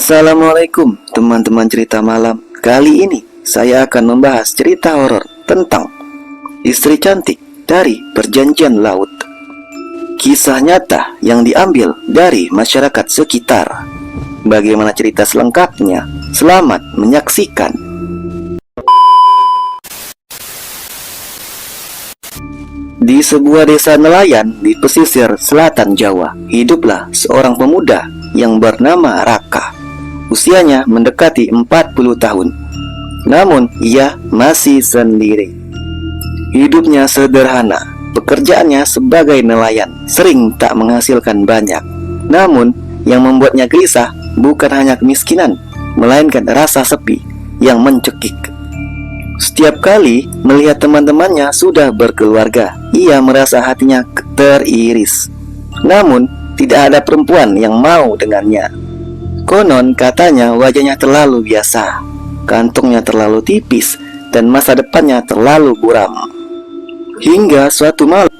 Assalamualaikum teman-teman cerita malam. Kali ini saya akan membahas cerita horor tentang istri cantik dari perjanjian laut. Kisah nyata yang diambil dari masyarakat sekitar. Bagaimana cerita selengkapnya? Selamat menyaksikan. Di sebuah desa nelayan di pesisir selatan Jawa, hiduplah seorang pemuda yang bernama Raka. Usianya mendekati 40 tahun. Namun ia masih sendiri. Hidupnya sederhana. Pekerjaannya sebagai nelayan sering tak menghasilkan banyak. Namun yang membuatnya gelisah bukan hanya kemiskinan, melainkan rasa sepi yang mencekik. Setiap kali melihat teman-temannya sudah berkeluarga, ia merasa hatinya teriris. Namun tidak ada perempuan yang mau dengannya. Konon katanya wajahnya terlalu biasa, kantongnya terlalu tipis, dan masa depannya terlalu buram. Hingga suatu malam,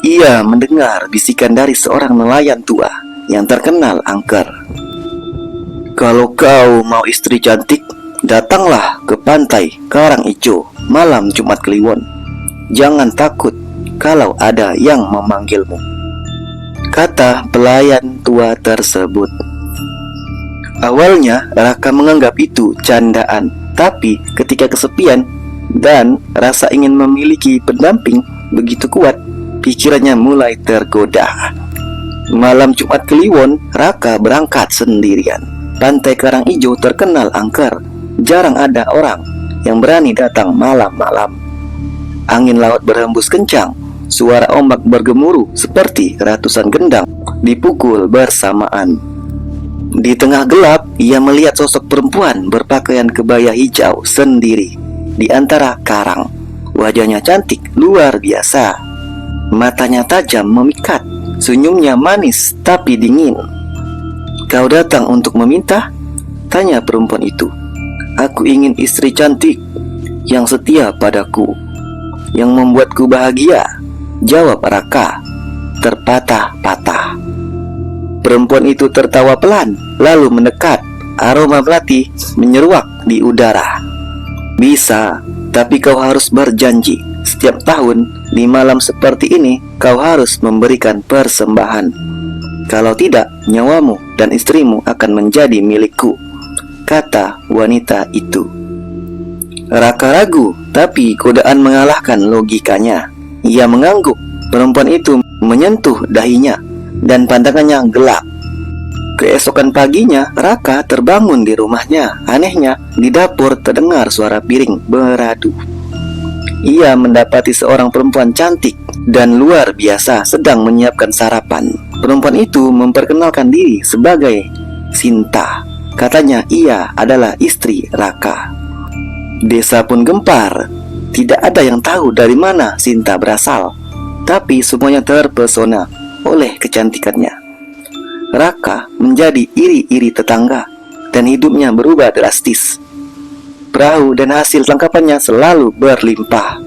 ia mendengar bisikan dari seorang nelayan tua yang terkenal angker. "Kalau kau mau istri cantik, datanglah ke pantai Karang Ijo malam Jumat Kliwon. Jangan takut kalau ada yang memanggilmu," kata pelayan tua tersebut. Awalnya Raka menganggap itu candaan, tapi ketika kesepian dan rasa ingin memiliki pendamping begitu kuat, pikirannya mulai tergoda. Malam Jumat Kliwon, Raka berangkat sendirian. Pantai Karang Ijo terkenal angker. Jarang ada orang yang berani datang malam-malam. Angin laut berhembus kencang. Suara ombak bergemuruh seperti ratusan gendang dipukul bersamaan. Di tengah gelap, ia melihat sosok perempuan berpakaian kebaya hijau sendiri di antara karang. Wajahnya cantik luar biasa. Matanya tajam memikat. Senyumnya manis tapi dingin. "Kau datang untuk meminta?" tanya perempuan itu. "Aku ingin istri cantik yang setia padaku, yang membuatku bahagia," jawab Raka terpatah-patah. Perempuan itu tertawa pelan, lalu mendekat. Aroma melati menyeruak di udara. "Bisa, tapi kau harus berjanji. Setiap tahun di malam seperti ini kau harus memberikan persembahan. Kalau tidak, nyawamu dan istrimu akan menjadi milikku," kata wanita itu. Raka ragu, tapi godaan mengalahkan logikanya. Ia mengangguk. Perempuan itu menyentuh dahinya dan pandangannya gelap. Keesokan paginya, Raka terbangun di rumahnya. Anehnya, di dapur terdengar suara piring beradu. Ia mendapati seorang perempuan cantik dan luar biasa sedang menyiapkan sarapan. Perempuan itu memperkenalkan diri sebagai Sinta. Katanya ia adalah istri Raka. Desa pun gempar. Tidak ada yang tahu dari mana Sinta berasal, tapi semuanya terpesona oleh kecantikannya. Raka menjadi iri-iri tetangga dan hidupnya berubah drastis. Perahu dan hasil tangkapannya selalu berlimpah.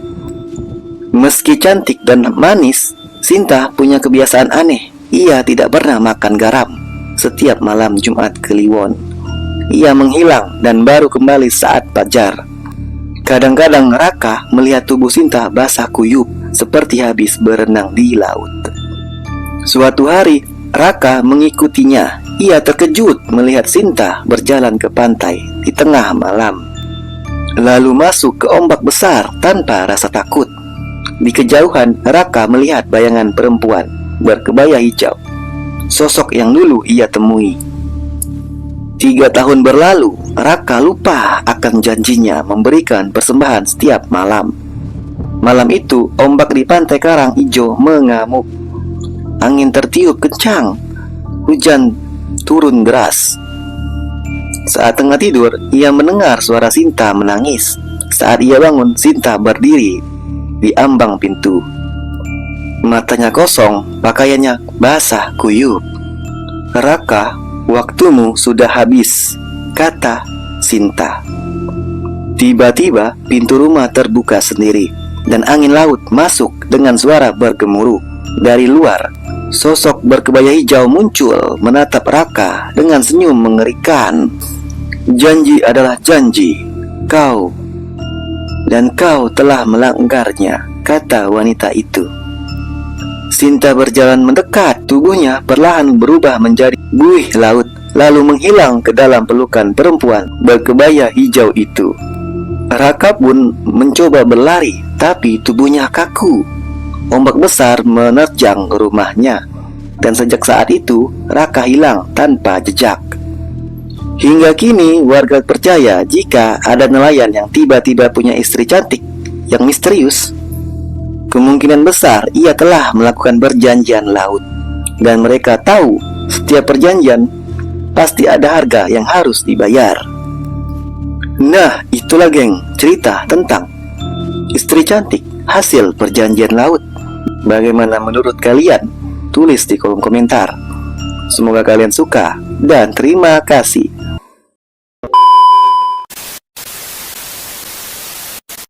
Meski cantik dan manis, Sinta punya kebiasaan aneh. Ia tidak pernah makan garam. Setiap malam Jumat Kliwon, ia menghilang dan baru kembali saat fajar. Kadang-kadang Raka melihat tubuh Sinta basah kuyup seperti habis berenang di laut. Suatu hari Raka mengikutinya. Ia terkejut melihat Sinta berjalan ke pantai di tengah malam, lalu masuk ke ombak besar tanpa rasa takut. Di kejauhan Raka melihat bayangan perempuan berkebaya hijau, sosok yang dulu ia temui. 3 tahun berlalu, Raka lupa akan janjinya memberikan persembahan setiap malam. Malam itu, ombak di pantai Karang Ijo mengamuk. Angin tertiup kencang. Hujan turun deras. Saat tengah tidur, ia mendengar suara Sinta menangis. Saat ia bangun, Sinta berdiri di ambang pintu. Matanya kosong, pakaiannya basah kuyup. "Raka, waktumu sudah habis," kata Sinta. Tiba-tiba pintu rumah terbuka sendiri dan angin laut masuk dengan suara bergemuruh. Dari luar, Sosok berkebaya hijau muncul menatap Raka dengan senyum mengerikan. Janji adalah janji, kau telah melanggarnya, kata wanita itu. Sinta berjalan mendekat, tubuhnya perlahan berubah menjadi buih laut, lalu menghilang ke dalam pelukan perempuan berkebaya hijau itu. Raka pun mencoba berlari, tapi tubuhnya kaku. Ombak besar menerjang rumahnya, dan sejak saat itu Raka hilang tanpa jejak. Hingga kini warga percaya jika ada nelayan yang tiba-tiba punya istri cantik yang misterius, kemungkinan besar ia telah melakukan perjanjian laut. Dan mereka tahu setiap perjanjian pasti ada harga yang harus dibayar. Nah, itulah geng, cerita tentang istri cantik hasil perjanjian laut. Bagaimana menurut kalian? Tulis di kolom komentar. Semoga kalian suka dan terima kasih.